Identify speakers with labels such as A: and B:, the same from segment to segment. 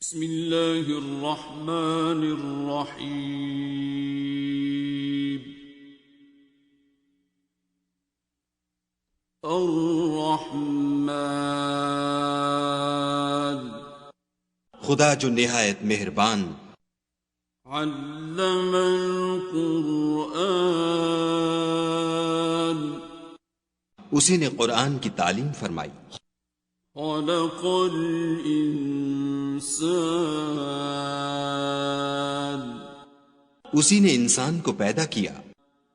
A: بسم اللہ الرحمن الرحیم الرحمن
B: خدا جو نہایت مہربان،
A: علم القرآن
B: اسی نے قرآن کی تعلیم فرمائی،
A: خلق الانسان
B: اسی نے انسان کو پیدا کیا،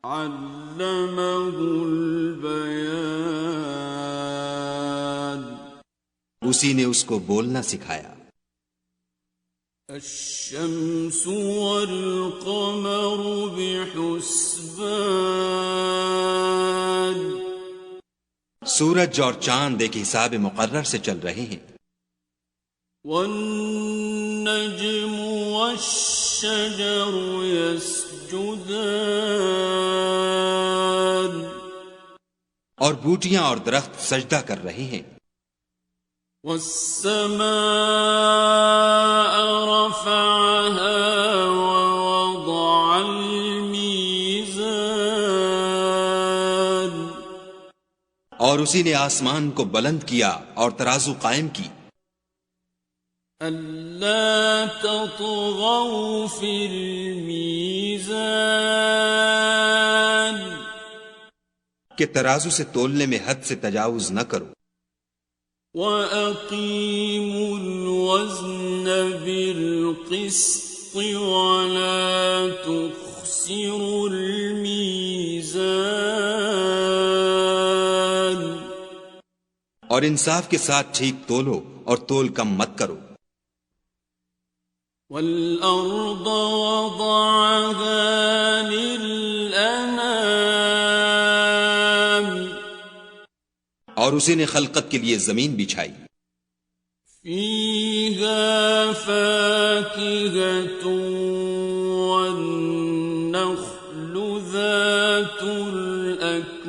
A: علمہ البیان
B: اسی نے اس کو بولنا سکھایا،
A: الشمس والقمر بحسبان
B: سورج اور چاند ایک حساب مقرر سے چل رہے ہیں،
A: والنجم والشجر يسجدان
B: اور بوٹیاں اور درخت سجدہ کر رہے ہیں،
A: والسماء رفعها ووضع الميزان
B: اور اسی نے آسمان کو بلند کیا اور ترازو قائم کی،
A: أَلَّا تَطْغَوْا فِي الْمِيزَانِ
B: کہ ترازو سے تولنے میں حد سے تجاوز نہ کرو،
A: وَأَقِيمُوا الْوَزْنَ بِالْقِسْطِ وَلَا تُخْسِرُوا الْمِيزَانَ
B: اور انصاف کے ساتھ ٹھیک تولو اور تول کم مت کرو،
A: وَالْأَرْضَ وَضَعَهَا لِلْأَنَامِ
B: اور اسی نے خلقت کے لیے زمین بچھائی،
A: فِيهَا فَاكِهَةٌ وَالنَّخْلُ ذَاتُ الْأَكْمَامِ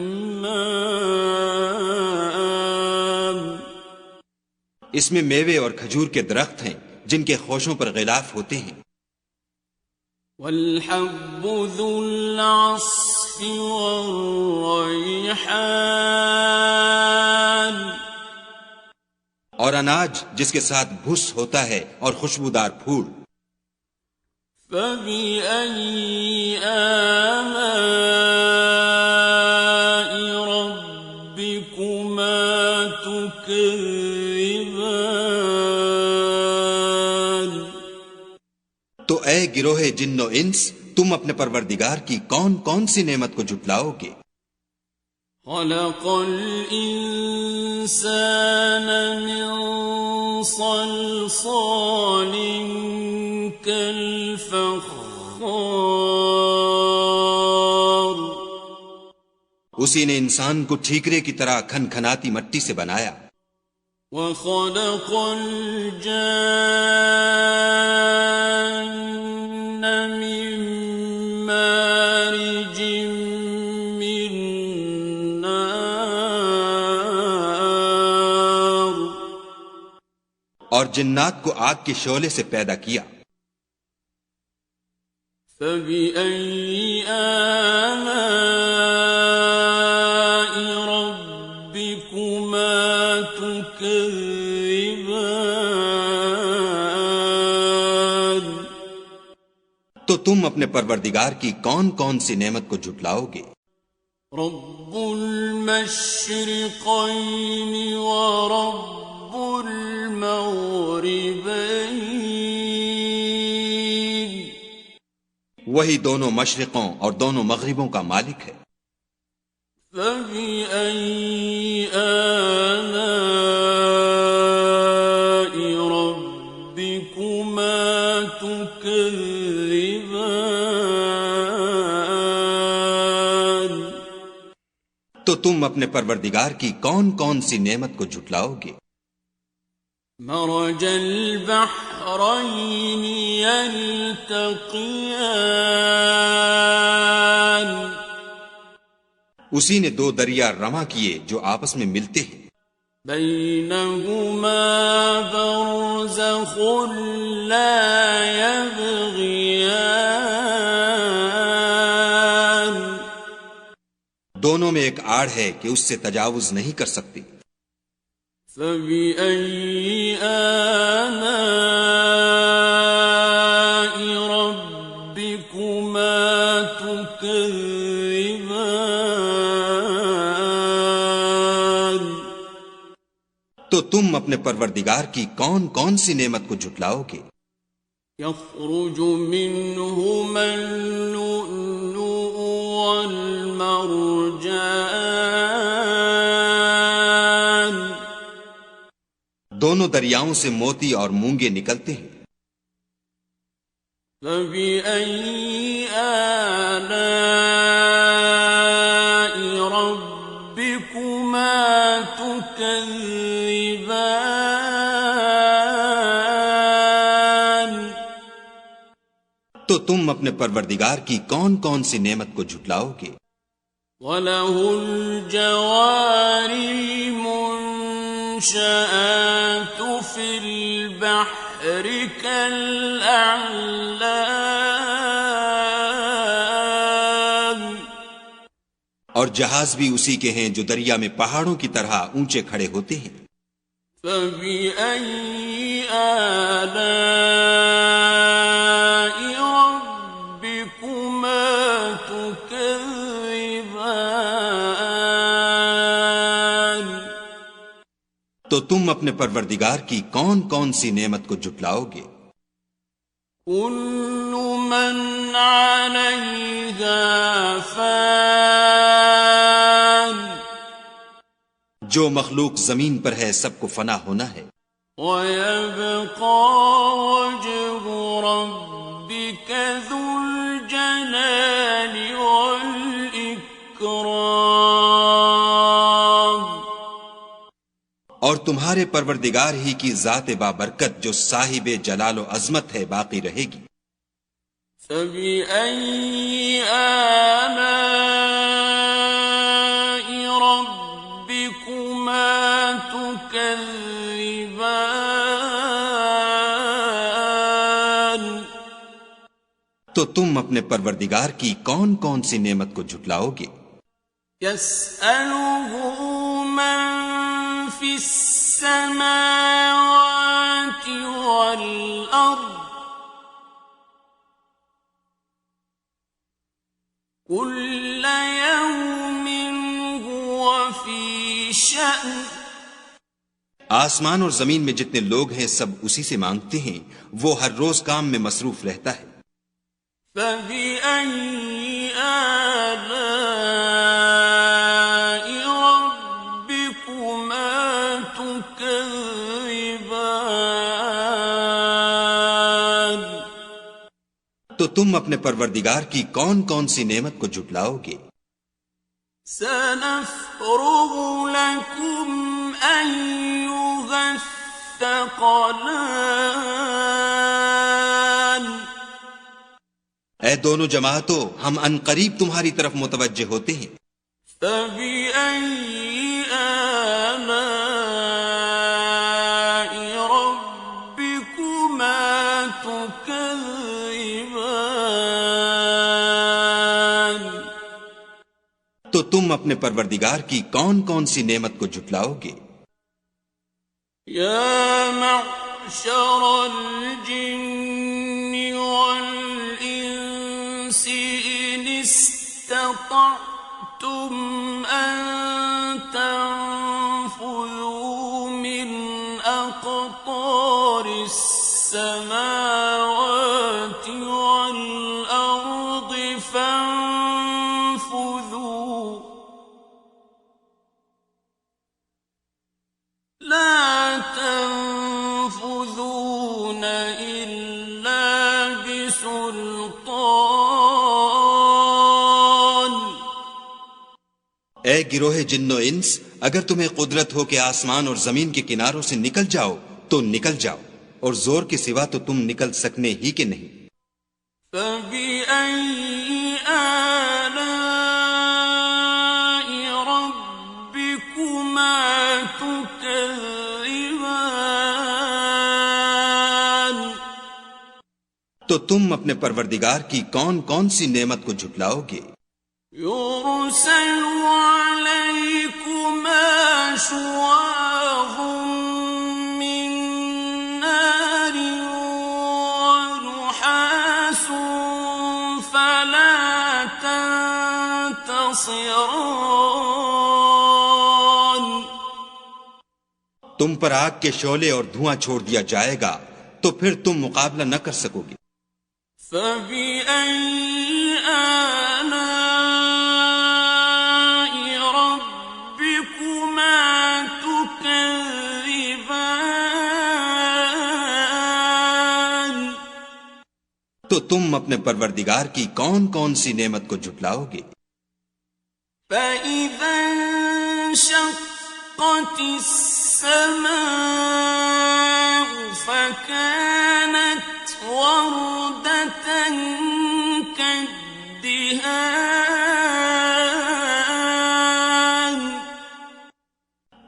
B: اس میں میوے اور کھجور کے درخت ہیں جن کے خوشوں پر غلاف ہوتے ہیں،
A: وَالْحَبُّ ذُو الْعَصْفِ وَالرَّيْحَانِ
B: اور اناج جس کے ساتھ بھس ہوتا ہے اور خوشبودار پھول،
A: فَبِأَيِّ آلَاءِ رَبِّكُمَا تُكَذِّبَانِ
B: تو اے گروہ جن و انس، تم اپنے پروردگار کی کون کون سی نعمت کو جھٹلاؤ گے؟
A: خَلَقَ الْإِنسَانَ مِنْ صَلْصَالٍ كَالْفَخَّارِ
B: اسی نے انسان کو ٹھیکرے کی طرح کھن کھناتی مٹی سے بنایا،
A: وَخَلَقَ الْجَانَّ مِن مَّارِجٍ مِّن نَّارٍ
B: اور جنات کو آگ کے شعلے سے پیدا کیا،
A: فَبِأَيِّ آلَاءِ رَبِّكُمَا تُكَذِّبَانِ
B: تو تم اپنے پروردگار کی کون کون سی نعمت کو جھٹلاؤ گے؟
A: رَبُّ الْمَشْرِقَيْنِ وَرَبُّ الْمَغْرِبَيْنِ
B: وہی دونوں مشرقوں اور دونوں مغربوں کا مالک ہے،
A: فَبِأَيِّ آلَاءِ رَبِّكُمَا تُكَذِّبَانِ
B: تو تم اپنے پروردگار کی کون کون سی نعمت کو جھٹلاؤ گے؟
A: مرج البحرين يلتقيان
B: اسی نے دو دریا رواں کیے جو آپس میں ملتے ہیں،
A: بينهما برزخ لا يبغيان
B: دونوں میں ایک آڑ ہے کہ اس سے تجاوز نہیں کر سکتی.
A: فبأي آلاء ربكما تكذبان
B: تو تم اپنے پروردگار کی کون کون سی نعمت کو جھٹلاؤ گے؟
A: يخرج منهما اللؤلؤ والمرجان
B: دونوں دریاؤں سے موتی اور مونگے نکلتے ہیں.
A: فبأي آلاء ربكما تكذبان
B: تو تم اپنے پروردگار کی کون کون سی نعمت کو جھٹلاؤ گے؟
A: وَلَهُ الْجَوَارِ الْمُنشَآتُ فِي الْبَحْرِ كَالْأَعْلَامِ
B: اور جہاز بھی اسی کے ہیں جو دریا میں پہاڑوں کی طرح اونچے کھڑے ہوتے ہیں.
A: فَبِأَيِّ آلَاءِ رَبِّكُمَا تُكَذِّبَانِ
B: تو تم اپنے پروردگار کی کون کون سی نعمت کو جھٹلاؤ گے؟
A: كُلُّ مَنْ عَلَيْهَا فَانٍ
B: جو مخلوق زمین پر ہے سب کو فنا ہونا ہے.
A: وَيَبْقَى وَجْهُ رَبِّكَ ذُو الْجَلَالِ وَالْإِكْرَامِ
B: اور تمہارے پروردگار ہی کی ذات بابرکت جو صاحب جلال و عظمت ہے باقی رہے گی.
A: فَبِأَيِّ آلَاءِ رَبِّكُمَا تُكَذِّبَانِ
B: تو تم اپنے پروردگار کی کون کون سی نعمت کو جھٹلاؤ گے؟
A: يَسْأَلُهُ مَن فِي السَّمَاوَاتِ وَالْأَرْضِ كُلَّ يَوْمٍ هُوَ فِي شَأْنٍ
B: آسمان اور زمین میں جتنے لوگ ہیں سب اسی سے مانگتے ہیں، وہ ہر روز کام میں مصروف رہتا ہے.
A: فَبِأَيِّ آلَاءِ رَبِّكُمَا تُكَذِّبَانِ
B: تو تم اپنے پروردگار کی کون کون سی نعمت کو جھٹلاؤ گے؟
A: سَنَفْرُغُ لَكُمْ أَيُّهَ الثَّقَلَانِ
B: اے دونوں جماعتوں، ہم عنقریب تمہاری طرف متوجہ ہوتے ہیں.
A: فَبِأَيِّ آلَاءِ رَبِّكُمَا تُكَذِّبَانِ
B: تو تم اپنے پروردگار کی کون کون سی نعمت کو جھٹلاؤ گے؟
A: يَا مَعْشَرَ الْجِنِّ وَالْإِنسِ إِنِ اسْتَطَعْتُمْ أَن تَنفُذُوا مِنْ أَقْطَارِ السَّمَاوَاتِ وَالْأَرْضِ فَانفُذُوا لَا تَنفُذُونَ إِلَّا بِسُلْطَانٍ
B: اے گروہ جن و انس، اگر تمہیں قدرت ہو کہ آسمان اور زمین کے کناروں سے نکل جاؤ تو نکل جاؤ، اور زور کے سوا تو تم نکل سکنے ہی کے نہیں.
A: فَبِأَيِّ آلَاءِ رَبِّكُمَا تُكَذِّبَانِ
B: تو تم اپنے پروردگار کی کون کون سی نعمت کو جھٹلاؤ گے؟
A: يرسل عليكما شواظ من نار ونحاس فلا تنتصران.
B: تم پر آگ کے شعلے اور دھواں چھوڑ دیا جائے گا تو پھر تم مقابلہ نہ کر سکو گے.
A: فَبِأَيِّ آلَاءِ رَبِّكُمَا تُكَذِّبَانِ.
B: تو تم اپنے پروردگار کی کون کون سی نعمت کو جھٹلاؤ گے؟
A: فَإِذَا انشَقَّتِ السَّمَاءُ فَكَانَتْ وَرْدَةً كَالدِّهَانِ.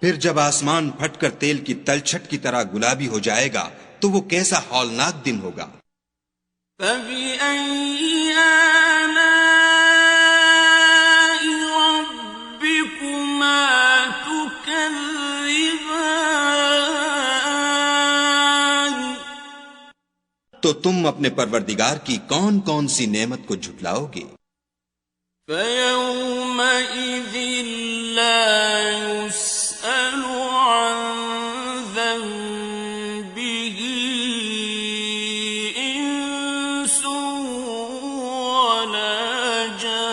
B: پھر جب آسمان پھٹ کر تیل کی تلچھٹ کی طرح گلابی ہو جائے گا تو وہ کیسا ہولناک دن ہوگا.
A: فَبِأَيِّ آلَاءِ رَبِّكُمَا تُكَذِّبَانِ.
B: تو تم اپنے پروردگار کی کون کون سی نعمت کو جھٹلاؤ گے؟
A: فَيَوْمَئِذٍ لَا يُسْأَلُ عَنْ ذَنبِهِ إِنسٌ وَلَا جَانٌ.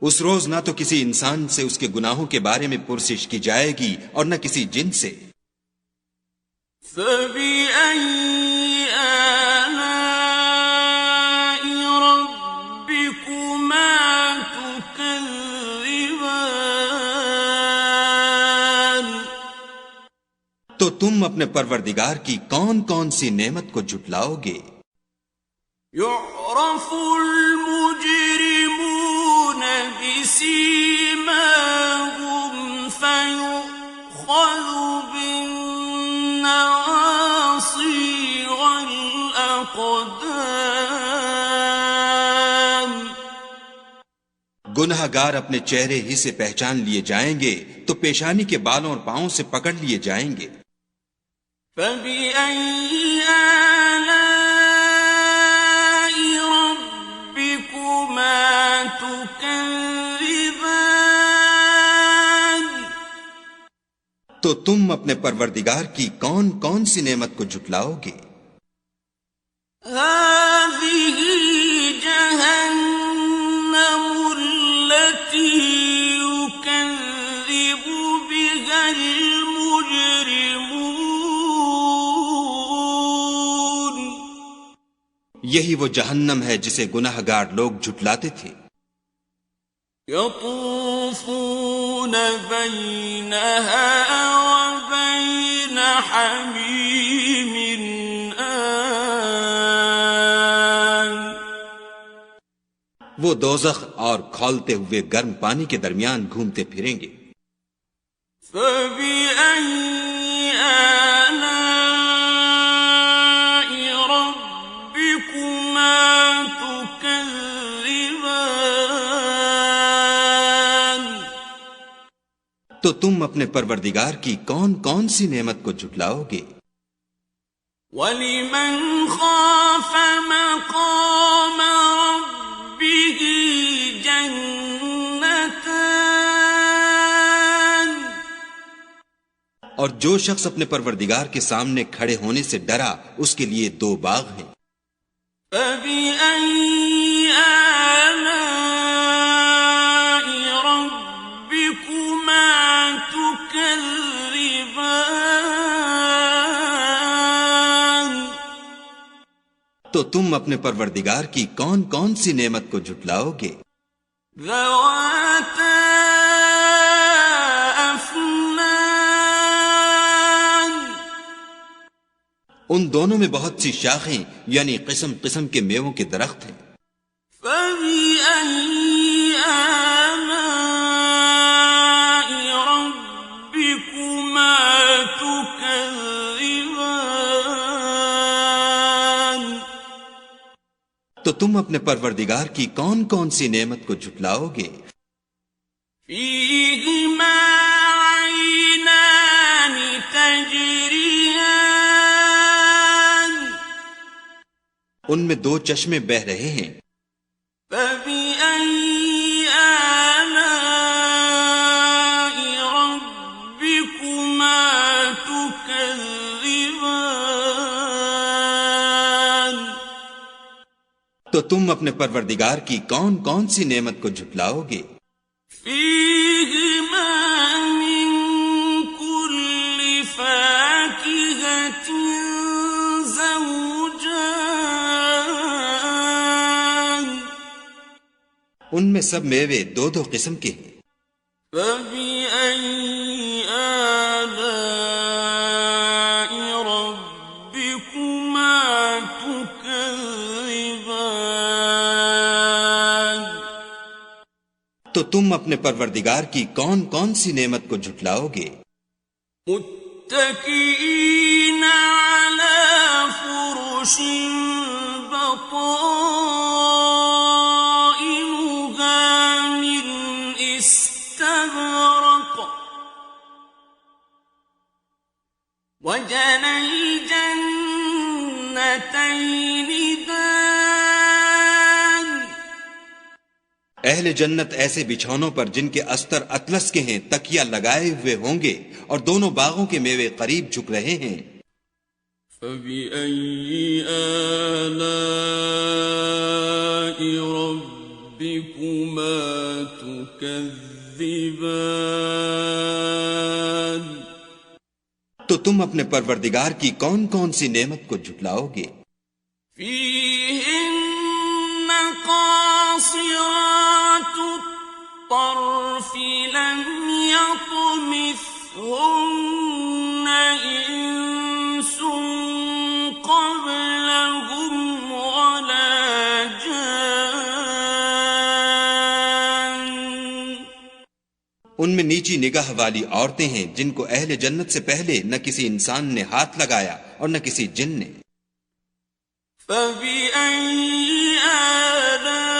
B: اس روز نہ تو کسی انسان سے اس کے گناہوں کے بارے میں پرسش کی جائے گی اور نہ کسی جن سے.
A: فَبِأَيِّ آلَاءِ رَبِّكُمَا تُكَذِّبَانِ.
B: تو تم اپنے پروردگار کی کون کون سی نعمت کو جھٹلاؤ گے؟
A: يُعْرَفُ الْمُجْرِمُونَ بِسِيمَاهُمْ فَيُؤْخَذُ بِالنَّوَاصِي وَالْأَقْدَامِ.
B: گناہ گار اپنے چہرے ہی سے پہچان لیے جائیں گے تو پیشانی کے بالوں اور پاؤں سے پکڑ لیے جائیں گے.
A: فَبِأَيِّ آلَاءِ رَبِّكُمَا تُكَذِّبَانِ.
B: تو تم اپنے پروردگار کی کون کون سی نعمت کو جھٹلاؤ گے؟
A: هَٰذِهِ جَهَنَّمُ الَّتِي يُكَذِّبُ بِهَا الْمُجْرِمُونَ.
B: یہی وہ جہنم ہے جسے گناہ گار لوگ جھٹلاتے تھے.
A: يَطُوفُونَ بَيْنَهَا وَبَيْنَ حَمِيمٍ آنٍ.
B: وہ دوزخ اور کھولتے ہوئے گرم پانی کے درمیان گھومتے پھریں گے.
A: فَبِأَيِّ آلَاءِ رَبِّكُمَا تُكَذِّبَانِ.
B: تو تم اپنے پروردگار کی کون کون سی نعمت کو جھٹلاؤ گے؟
A: وَلِمَنْ خَافَ مَقَامَ رَبِّهِ جَنَّتَانِ.
B: اور جو شخص اپنے پروردگار کے سامنے کھڑے ہونے سے ڈرا اس کے لیے 2 باغ ہیں.
A: فَبِأَيِّ آلَاءِ رَبِّكُمَا تُكَذِّبَانِ.
B: تو تم اپنے پروردگار کی کون کون سی نعمت کو جھٹلاؤ گے؟
A: ذَوَاتَا أَفْنَانٍ.
B: ان دونوں میں بہت سی شاخیں یعنی قسم قسم کے میووں کے درخت ہیں.
A: فَبِأَيِّ آلَاءِ رَبِّكُمَا تُكَذِّبَانِ.
B: تو تم اپنے پروردگار کی کون کون سی نعمت کو جھٹلاؤ گے؟
A: فیہما عینان تجریان
B: ان میں دو چشمے بہ رہے ہیں،
A: فبأي آلاء ربكما تكذبان
B: تو تم اپنے پروردگار کی کون کون سی نعمت کو جھٹلاؤ گے؟
A: فيهما من كل فاكهة زوجان
B: ان میں سب میوے دو دو قسم کے ہیں،
A: فبأي آلاء ربكما تكذبان
B: تو تم اپنے پروردگار کی کون کون سی نعمت کو جھٹلاؤ گے؟
A: متكئين على فرش بطائنها من استبرق وجنى الجنتين دان
B: اہل جنت ایسے بچھونوں پر جن کے استر اطلس کے ہیں تکیہ لگائے ہوئے ہوں گے، اور دونوں باغوں کے میوے قریب جھک رہے ہیں۔
A: فبأي آلاء ربكما تكذبان
B: تو تم اپنے پروردگار کی کون کون سی نعمت کو جھٹلاؤ گے؟
A: فيهن قاصرات الطرف لم يطمثهن إنس قبلهم ولا جان
B: ان میں نیچی نگاہ والی عورتیں ہیں جن کو اہل جنت سے پہلے نہ کسی انسان نے ہاتھ لگایا اور نہ کسی جن نے۔
A: فبأي آلاء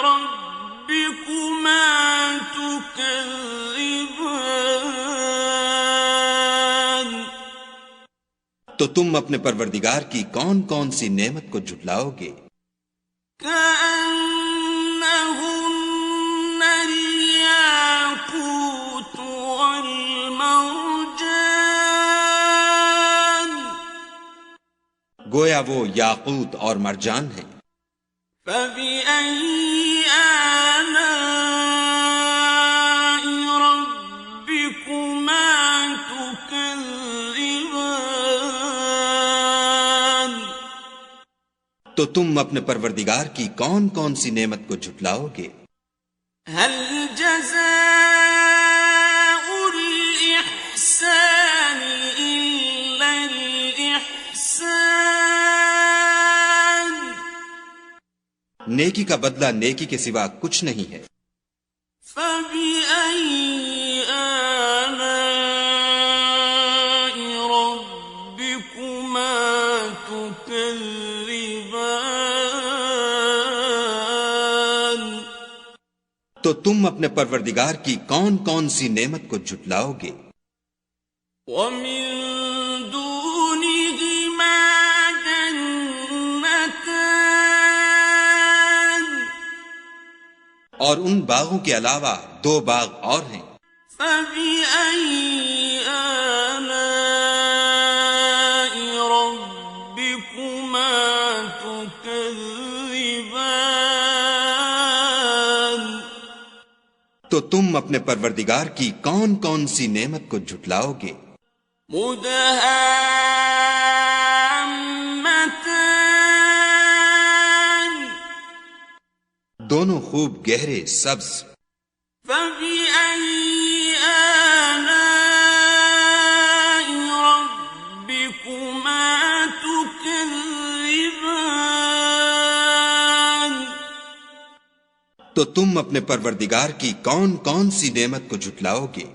A: ربكما تكذبان
B: تو تم اپنے پروردگار کی کون کون سی نعمت کو جھٹلاؤ گے؟
A: كأنهن الياقوت والمرجان
B: گویا وہ یاقوت اور مرجان ہیں۔
A: فبأي آلاء ربكما تكذبان
B: تو تم اپنے پروردگار کی کون کون سی نعمت کو جھٹلاؤ گے؟
A: هل جزاء الإحسان إلا الإحسان
B: نیکی کا بدلہ نیکی کے سوا کچھ نہیں ہے۔
A: فبأي آلاء ربكما تكذبان
B: تو تم اپنے پروردگار کی کون کون سی نعمت کو جھٹلاؤ گے؟
A: ومن دونهما جنتان
B: اور ان باغوں کے علاوہ دو باغ اور ہیں۔
A: فبأي آلاء ربكما تكذبان
B: تو تم اپنے پروردگار کی کون کون سی نعمت کو جھٹلاؤ گے؟
A: مدهامتان
B: دونوں خوب گہرے سبز۔
A: فبأي آلاء ربكما تكذبان
B: تو تم اپنے پروردگار کی کون کون سی نعمت کو جھٹلاؤ گے؟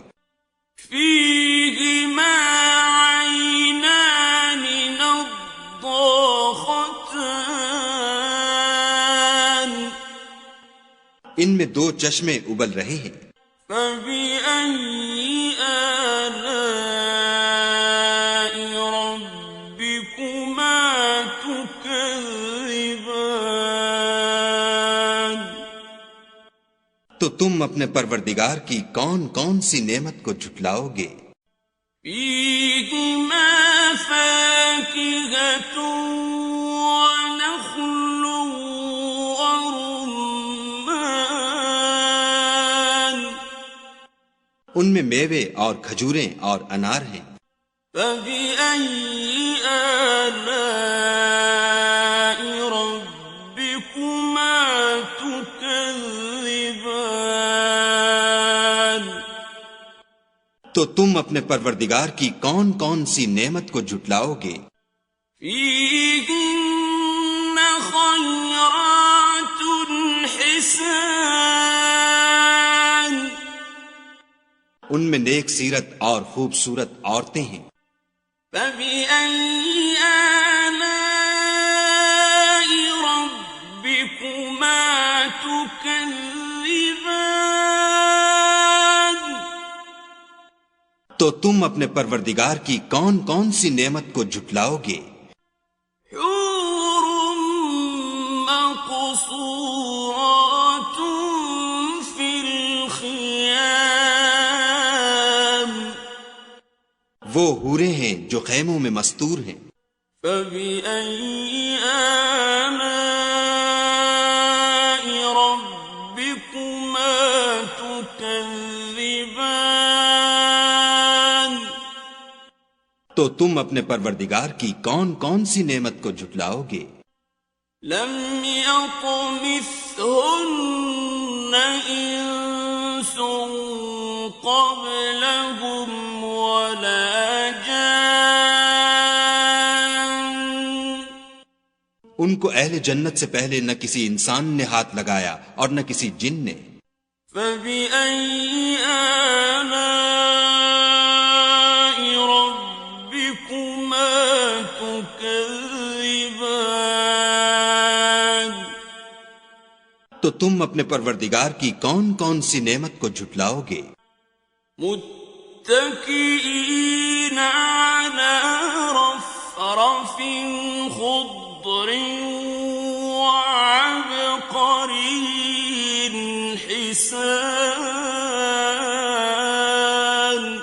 A: فيهما عينان نضاختان
B: ان میں دو چشمے ابل رہے ہیں۔
A: فبأي آلاء ربكما تكذبان؟
B: تو تم اپنے پروردگار کی کون کون سی نعمت کو جھٹلاؤ گے؟
A: فيهما فاكهة ونخل ورمان،
B: ان میں میوے اور کھجوریں اور انار ہیں۔
A: فبأي آلاء ربكما تكذبان؟
B: تو تم اپنے پروردگار کی کون کون سی نعمت کو جھٹلاؤ گے؟
A: فيهن خيرات حسان،
B: ان میں نیک سیرت اور خوبصورت عورتیں ہیں۔
A: فبأي آلاء ربكما تكذبان؟
B: تو تم اپنے پروردگار کی کون کون سی نعمت کو جھٹلاؤ گے؟
A: حور مقصورات في الخيام،
B: وہ حوریں ہیں جو خیموں میں مستور ہیں۔
A: فبأي آلاء ربكما تكذبان؟
B: تو تم اپنے پروردگار کی کون کون سی نعمت کو جھٹلاؤ گے؟
A: لم يطمثهن إنس قبلهم ولا جان،
B: ان کو اہل جنت سے پہلے نہ کسی انسان نے ہاتھ لگایا اور نہ کسی جن نے۔
A: فبأي آلاء ربكما تكذبان؟
B: تو تم اپنے پروردگار کی کون کون سی نعمت کو جھٹلاؤ گے؟
A: متكئين على رفرف خضر وعبقري حسان،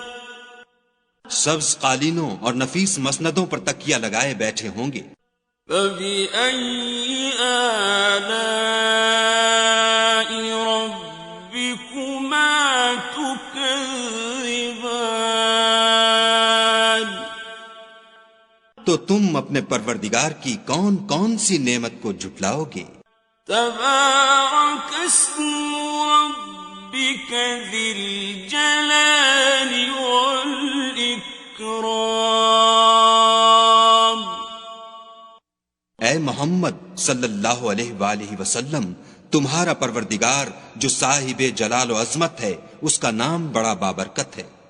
B: سبز قالینوں اور نفیس مسندوں پر تکیہ لگائے بیٹھے ہوں گے۔
A: فبأي آلاء ربكما تكذبان؟
B: تو تم اپنے پروردگار کی کون کون سی نعمت کو جھٹلاؤ گے؟
A: تبارك اسم ربك ذي الجلال والإكرام۔
B: اے محمد صلی اللہ علیہ وآلہ وسلم، تمہارا پروردگار جو صاحب جلال و عظمت ہے، اس کا نام بڑا بابرکت ہے۔